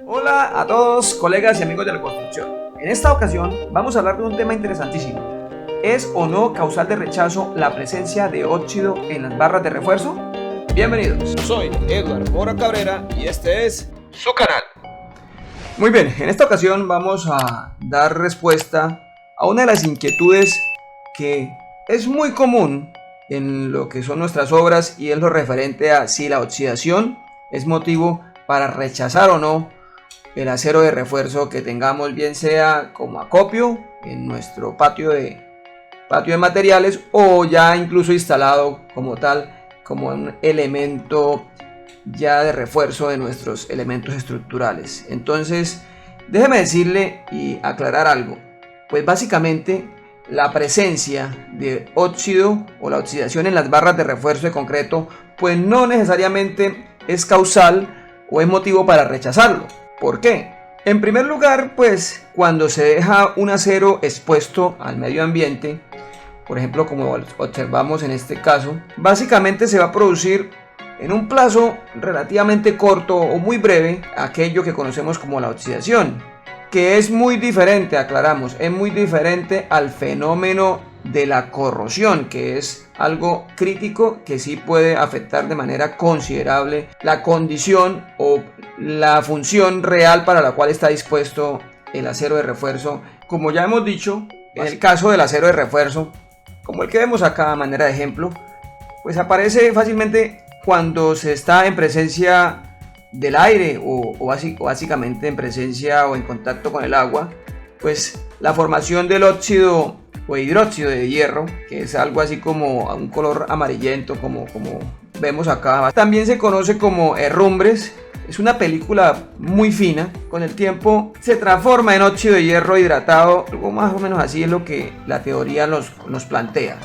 Hola a todos, colegas y amigos de la construcción. En esta ocasión vamos a hablar de un tema interesantísimo. ¿Es o no causal de rechazo la presencia de óxido en las barras de refuerzo? Bienvenidos. Soy Edward Mora Cabrera y este es su canal. Muy bien, en esta ocasión vamos a dar respuesta a una de las inquietudes que es muy común en lo que son nuestras obras, y es lo referente a si la oxidación es motivo para rechazar o no el acero de refuerzo que tengamos, bien sea como acopio en nuestro patio de materiales o ya incluso instalado como tal, como un elemento ya de refuerzo de nuestros elementos estructurales. Entonces, déjeme decirle y aclarar algo. Pues básicamente la presencia de óxido o la oxidación en las barras de refuerzo de concreto pues no necesariamente es causal o es motivo para rechazarlo. ¿Por qué? En primer lugar, pues cuando se deja un acero expuesto al medio ambiente, por ejemplo como observamos en este caso, básicamente se va a producir en un plazo relativamente corto o muy breve aquello que conocemos como la oxidación, que es muy diferente, aclaramos, es muy diferente al fenómeno de la corrosión, que es algo crítico que sí puede afectar de manera considerable la condición o la función real para la cual está dispuesto el acero de refuerzo. Como ya hemos dicho, en el caso del acero de refuerzo, como el que vemos acá a manera de ejemplo, pues aparece fácilmente cuando se está en presencia del aire o básicamente en presencia o en contacto con el agua, pues la formación del óxido o hidróxido de hierro, que es algo así como un color amarillento como vemos acá, también se conoce como herrumbres. Es una película muy fina, con el tiempo se transforma en óxido de hierro hidratado, algo más o menos así es lo que la teoría nos plantea.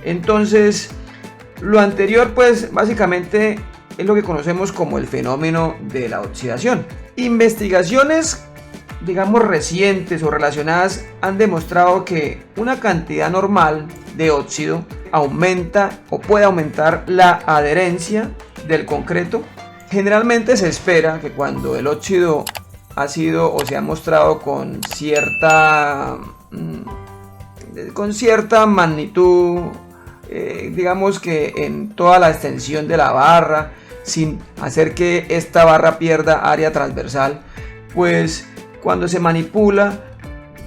Entonces, lo anterior pues básicamente es lo que conocemos como el fenómeno de la oxidación. Investigaciones, digamos, recientes o relacionadas han demostrado que una cantidad normal de óxido aumenta o puede aumentar la adherencia del concreto. Generalmente se espera que cuando el óxido ha sido o se ha mostrado con cierta magnitud, digamos que en toda la extensión de la barra, sin hacer que esta barra pierda área transversal, pues cuando se manipula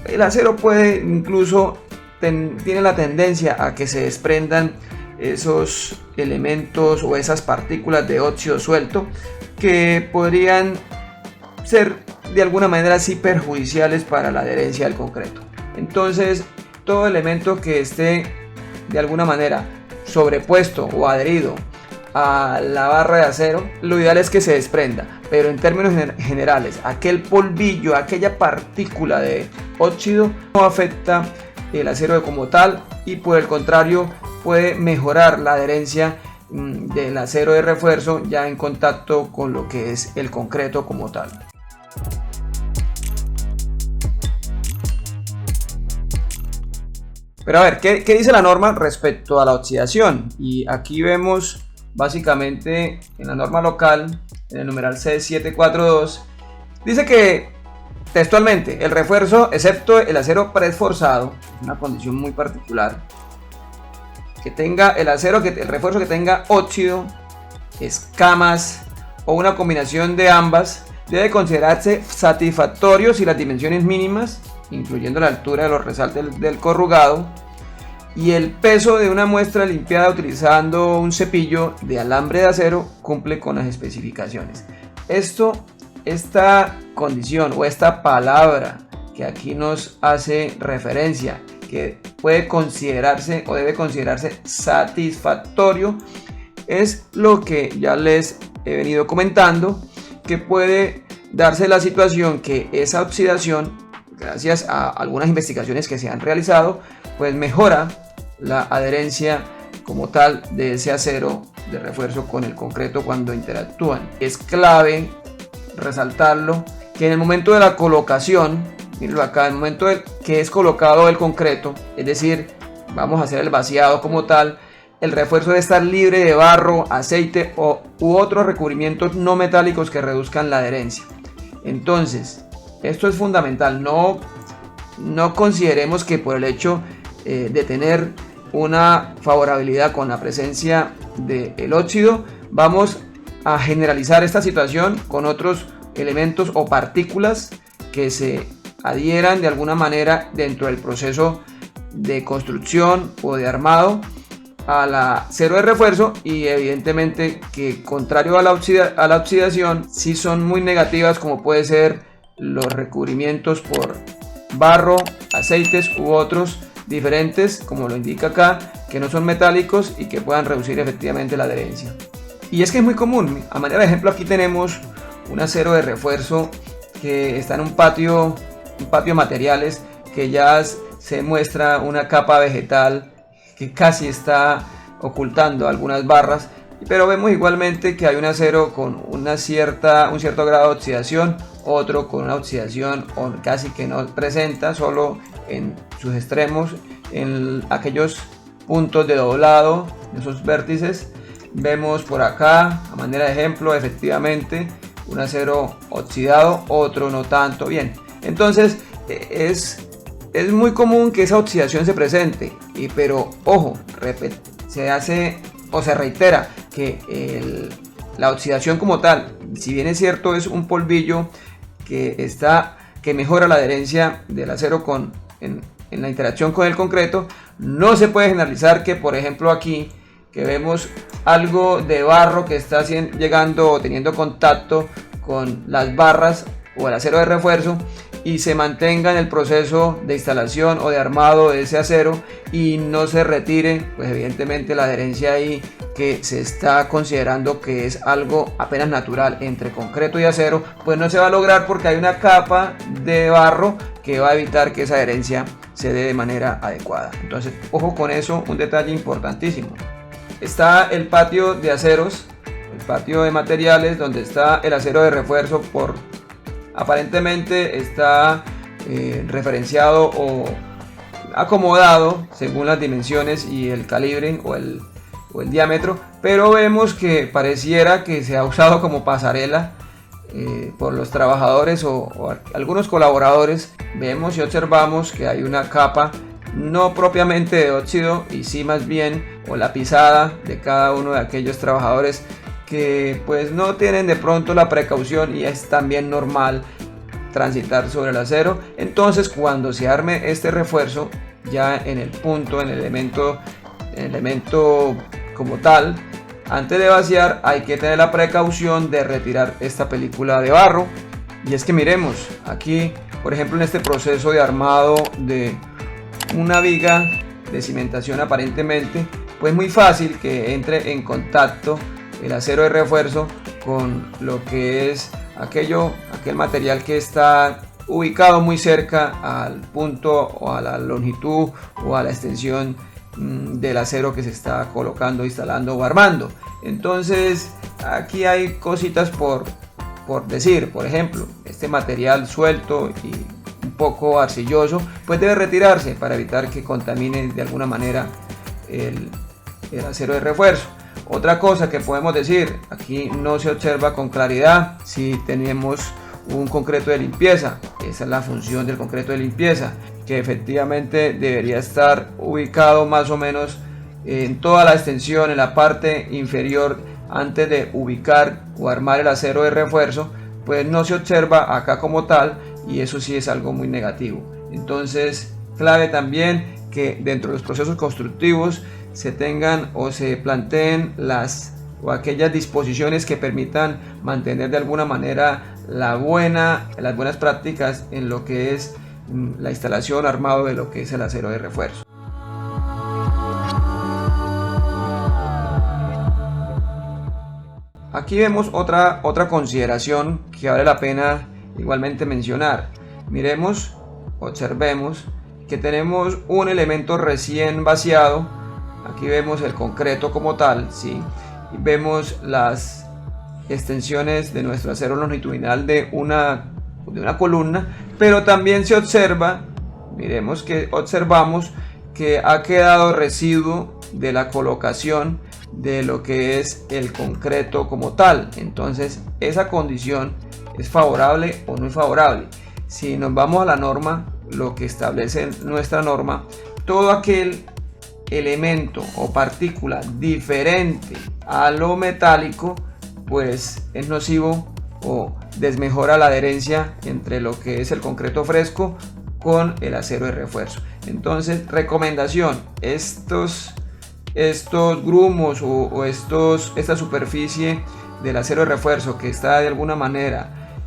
el acero puede incluso tiene la tendencia a que se desprendan esos elementos o esas partículas de óxido suelto que podrían ser de alguna manera sí perjudiciales para la adherencia del concreto. Entonces, todo elemento que esté de alguna manera sobrepuesto o adherido a la barra de acero, lo ideal es que se desprenda, pero en términos generales, aquel polvillo, aquella partícula de óxido no afecta el acero como tal, y por el contrario puede mejorar la adherencia del acero de refuerzo ya en contacto con lo que es el concreto como tal. Pero a ver, ¿qué dice la norma respecto a la oxidación? Y aquí vemos básicamente en la norma local, en el numeral C742, dice que textualmente el refuerzo, excepto el acero preesforzado, una condición muy particular, que tenga el refuerzo que tenga óxido, escamas o una combinación de ambas, debe considerarse satisfactorio si las dimensiones mínimas, incluyendo la altura de los resaltes del corrugado y el peso de una muestra limpiada utilizando un cepillo de alambre de acero, cumple con las especificaciones. Esta condición o esta palabra que aquí nos hace referencia, que puede considerarse o debe considerarse satisfactorio, es lo que ya les he venido comentando, que puede darse la situación que esa oxidación, gracias a algunas investigaciones que se han realizado, pues mejora la adherencia como tal de ese acero de refuerzo con el concreto cuando interactúan. Es clave resaltarlo que en el momento de la colocación, mírenlo acá, en el momento que es colocado el concreto, es decir, vamos a hacer el vaciado como tal, el refuerzo debe estar libre de barro, aceite u otros recubrimientos no metálicos que reduzcan la adherencia. Entonces, esto es fundamental. No consideremos que por el hecho de tener una favorabilidad con la presencia del óxido, vamos a generalizar esta situación con otros elementos o partículas que se adhieran de alguna manera dentro del proceso de construcción o de armado al acero de refuerzo, y evidentemente que contrario a la oxidación sí son muy negativas, como puede ser los recubrimientos por barro, aceites u otros diferentes, como lo indica acá, que no son metálicos y que puedan reducir efectivamente la adherencia. Y es que es muy común. A manera de ejemplo, aquí tenemos un acero de refuerzo que está en un patio de materiales, que ya se muestra una capa vegetal que casi está ocultando algunas barras, pero vemos igualmente que hay un acero con un cierto grado de oxidación, otro con una oxidación casi que no presenta, solo en sus extremos, en aquellos puntos de doblado, esos vértices. Vemos por acá, a manera de ejemplo, efectivamente un acero oxidado, otro no tanto bien. Entonces es muy común que esa oxidación se presente, pero ojo, se hace o se reitera que la oxidación como tal, si bien es cierto es un polvillo que mejora la adherencia del acero en la interacción con el concreto, no se puede generalizar que, por ejemplo, aquí que vemos algo de barro que está llegando o teniendo contacto con las barras o el acero de refuerzo y se mantenga en el proceso de instalación o de armado de ese acero y no se retire, pues evidentemente la adherencia ahí, que se está considerando que es algo apenas natural entre concreto y acero, pues no se va a lograr porque hay una capa de barro que va a evitar que esa adherencia se dé de manera adecuada. Entonces, ojo con eso, un detalle importantísimo. Está el patio de aceros, el patio de materiales, donde está el acero de refuerzo aparentemente está referenciado o acomodado según las dimensiones y el calibre o el diámetro, pero vemos que pareciera que se ha usado como pasarela por los trabajadores o algunos colaboradores. Vemos y observamos que hay una capa no propiamente de óxido, y sí más bien o la pisada de cada uno de aquellos trabajadores que pues no tienen de pronto la precaución, y es también normal transitar sobre el acero. Entonces, cuando se arme este refuerzo ya en el punto, en el elemento como tal, antes de vaciar hay que tener la precaución de retirar esta película de barro. Y es que miremos aquí, por ejemplo, en este proceso de armado de una viga de cimentación, aparentemente pues muy fácil que entre en contacto el acero de refuerzo con lo que es aquel material que está ubicado muy cerca al punto o a la longitud o a la extensión del acero que se está colocando, instalando o armando. Entonces aquí hay cositas por decir. Por ejemplo, este material suelto y un poco arcilloso pues debe retirarse para evitar que contamine de alguna manera el acero de refuerzo. Otra cosa que podemos decir, aquí no se observa con claridad si tenemos un concreto de limpieza. Esa es la función del concreto de limpieza, que efectivamente debería estar ubicado más o menos en toda la extensión, en la parte inferior, antes de ubicar o armar el acero de refuerzo. Pues no se observa acá como tal, y eso sí es algo muy negativo. Entonces, clave también que dentro de los procesos constructivos se tengan o se planteen aquellas disposiciones que permitan mantener de alguna manera las buenas prácticas en lo que es la instalación, armado de lo que es el acero de refuerzo. Aquí vemos otra consideración que vale la pena igualmente mencionar. Miremos, observemos que tenemos un elemento recién vaciado. Aquí vemos el concreto como tal, ¿sí? Y vemos las extensiones de nuestro acero longitudinal de una columna, pero también se observa, observamos que ha quedado residuo de la colocación de lo que es el concreto como tal. Entonces esa condición es favorable o no es favorable. Si nos vamos a la norma, lo que establece nuestra norma, todo aquel elemento o partícula diferente a lo metálico pues es nocivo o desmejora la adherencia entre lo que es el concreto fresco con el acero de refuerzo. Entonces, recomendación: estos grumos o esta superficie del acero de refuerzo que está de alguna manera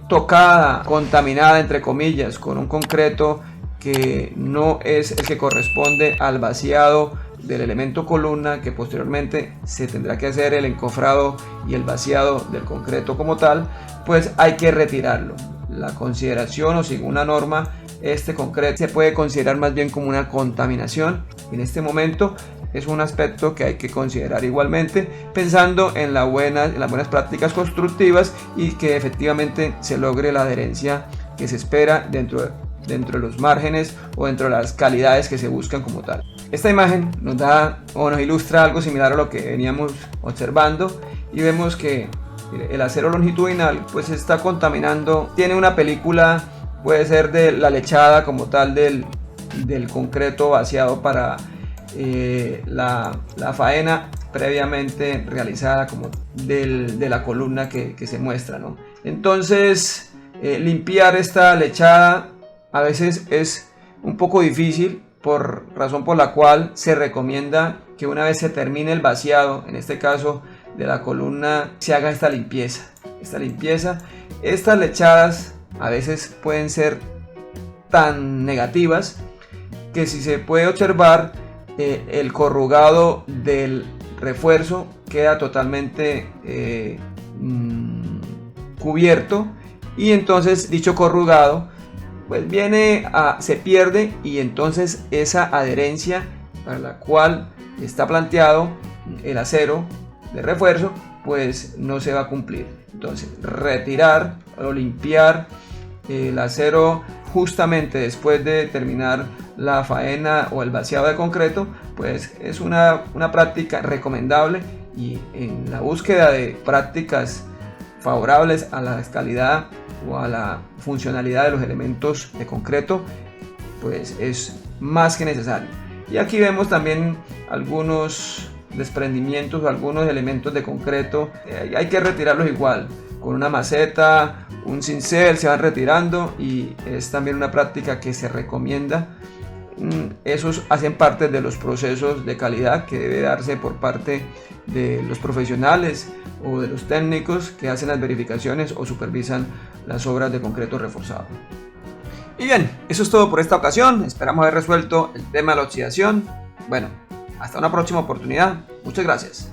tocada, contaminada entre comillas, con un concreto que no es el que corresponde al vaciado del elemento columna, que posteriormente se tendrá que hacer el encofrado y el vaciado del concreto como tal, pues hay que retirarlo. La consideración, o según una norma, este concreto se puede considerar más bien como una contaminación. En este momento es un aspecto que hay que considerar igualmente, pensando en las buenas prácticas constructivas y que efectivamente se logre la adherencia que se espera dentro de los márgenes o dentro de las calidades que se buscan como tal. Esta imagen nos da o nos ilustra algo similar a lo que veníamos observando, y vemos que el acero longitudinal pues está contaminando, tiene una película, puede ser de la lechada como tal del concreto vaciado para la faena previamente realizada como de la columna que se muestra, ¿no? Entonces limpiar esta lechada a veces es un poco difícil, razón por la cual se recomienda que una vez se termine el vaciado, en este caso de la columna, se haga esta limpieza. Estas lechadas a veces pueden ser tan negativas que, si se puede observar, el corrugado del refuerzo queda totalmente cubierto, y entonces dicho corrugado pues se pierde, y entonces esa adherencia para la cual está planteado el acero de refuerzo pues no se va a cumplir. Entonces, retirar o limpiar el acero justamente después de terminar la faena o el vaciado de concreto pues es una práctica recomendable, y en la búsqueda de prácticas favorables a la calidad o a la funcionalidad de los elementos de concreto pues es más que necesario. Y aquí vemos también algunos desprendimientos o algunos elementos de concreto, hay que retirarlos igual con una maceta, un cincel, se van retirando, y es también una práctica que se recomienda. Esos hacen parte de los procesos de calidad que debe darse por parte de los profesionales o de los técnicos que hacen las verificaciones o supervisan las obras de concreto reforzado. Y bien, eso es todo por esta ocasión. Esperamos haber resuelto el tema de la oxidación. Bueno, hasta una próxima oportunidad. Muchas gracias.